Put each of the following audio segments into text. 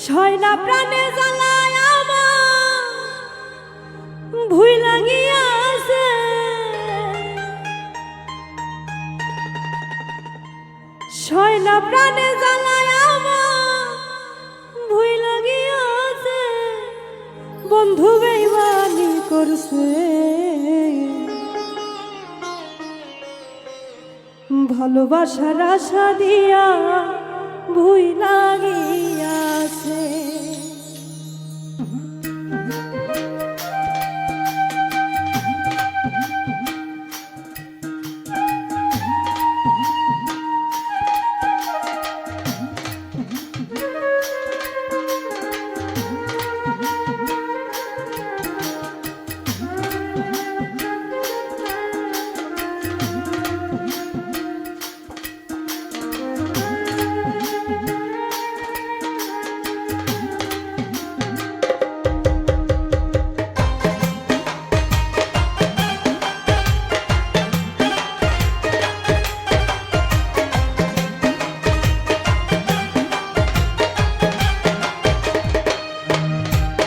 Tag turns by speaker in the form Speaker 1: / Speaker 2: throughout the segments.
Speaker 1: ছয়না প্রাণে জ্বালায় আমার ভুই লাগিয়াছে, ছয়না প্রাণে জ্বালায় আমার ভুই লাগিয়াছে। বন্ধু বেইমানি করছে, ভালোবাসার আশা দিয়া ভুই লাগিয়াছে।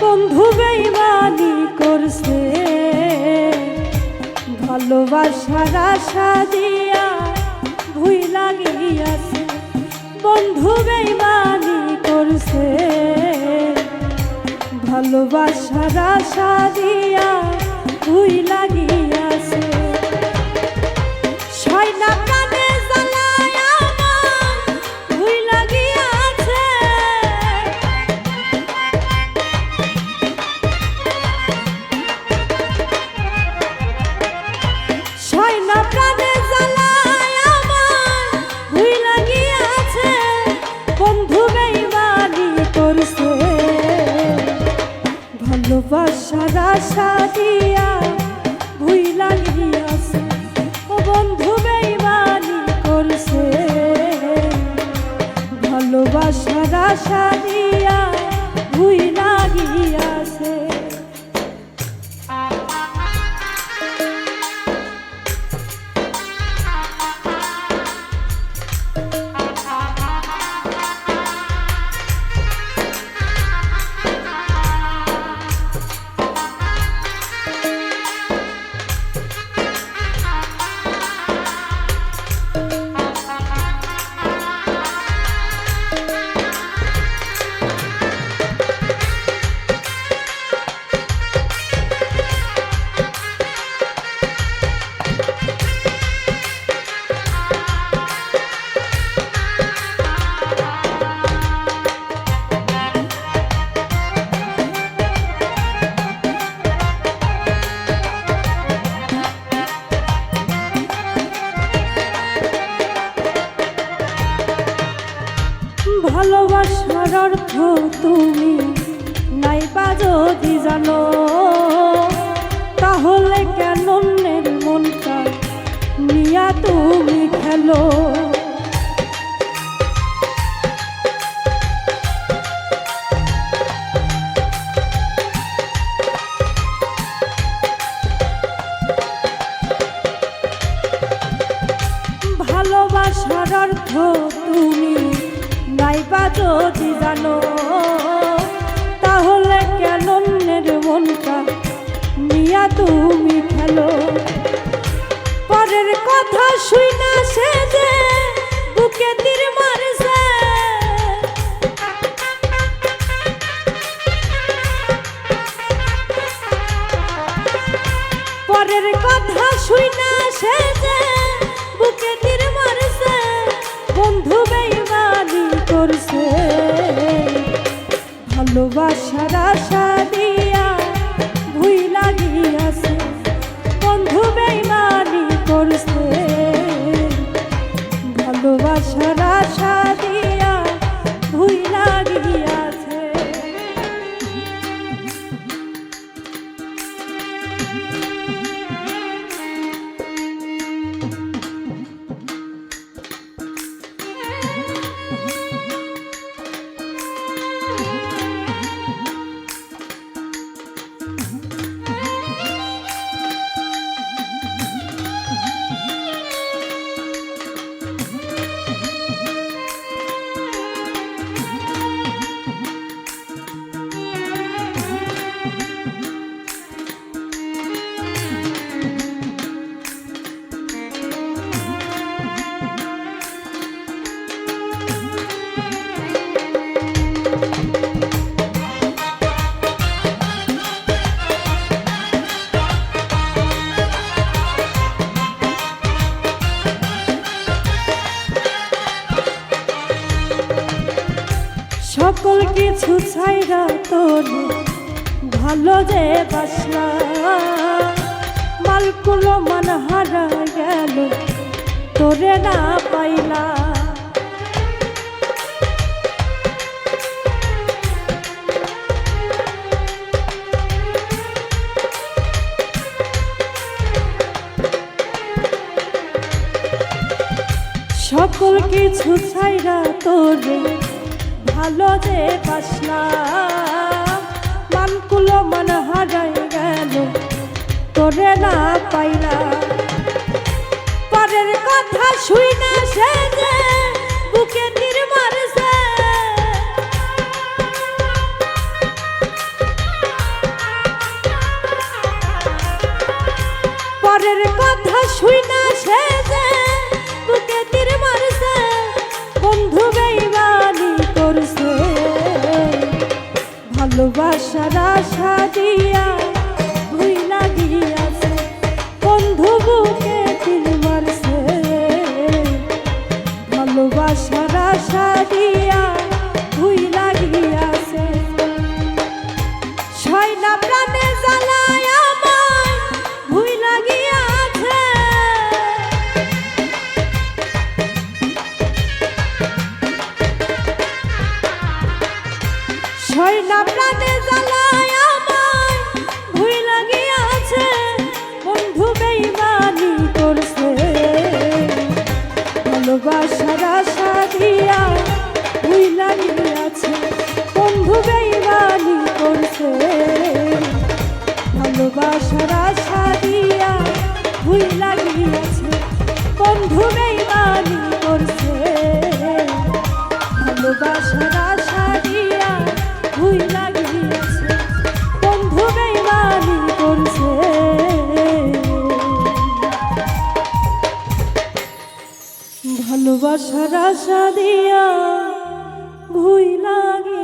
Speaker 1: বন্ধু বেইমানি করছে, ভালোবাসার আশা দিয়া ভুই লাগিয়াছে। বন্ধু বেইমানি করছে, ভালোবাসার আশা দিয়া ভুই লাগিয়াছে। ছয়না প্রাণে জ্বালায় আমার ভুই লাগিয়াছে, ছয়না প্রাণে জ্বালায় আমার ভুই লাগিয়াছে। বন্ধু বেইমানি করছে, ভালোবাসার আশা দিয়া ভুই লাগিয়াছে। ও বন্ধু বেইমানি করছে, ভালোবাসার আশা দিয়া ভুই লাগিয়াছে। ভালোবাসার অর্থ তুমি নাইবা যদি জানো, তাহলে কেন অন্যের মনটা নিয়া তুমি খেলো। ভালোবাসার অর্থ তুমি নাইবা যদি জানো, তাহলে কেন অন্যের মনটা নিয়া তুমি খেলো। পরের কথা শুইনা সে যে বুকে তীর মারছে, পরের কথা শুইনা সে যে বুকে তীর মারছে। বন্ধু বেইমানি করছে, ভালোবাসার আশা দিয়া ভুই লাগিয়াছে। বন্ধু বেইমানি করছে, ভালোবাসার আশা দিয়া ভুই লাগিয়াছে। সকল কিছু ছাইরা তোর ভালো যে বাসনা মালকুলো মান হারা গেল তোরে না পাইলা সকল কিছু ছাইরা তোরে ভালো যে বাসনা মানকুলো মান হারাই গেল তোরে না পাইলা পরের কথা শুই না সে যে বুকে তীর মারছে পরের কথা শুই না সে যে বুকে তীর মারছে বন্ধু বেইমানি করছে ভালোবাসার আশা দিয়া ভুইলা গিয়াছে বন্ধু বুকে তীর মারছে ভালোবাসার আশা দিয়া ভুইলা গিয়াছে ছয়লা প্রাণে জ্বালায় আমায় ভুইলা গিয়াছে ছয়লা প্রাণে জ্বালায় আমায় ভুইলা গিয়াছে বন্ধু বেইমানি করছে ভালোবাসার আশা দিয়া ভুইলা গিয়াছে বন্ধু বেইমানি করছে ভালোবাসার আশা দিয়া ভুইলা গিয়াছে বন্ধু বেইমানি করছে ভালোবাসার আশা দিয়া ভুইলা গিয়াছে বন্ধু বেইমানি করছে ভালোবাসার আশা দিয়া ভুইলা গিয়াছে।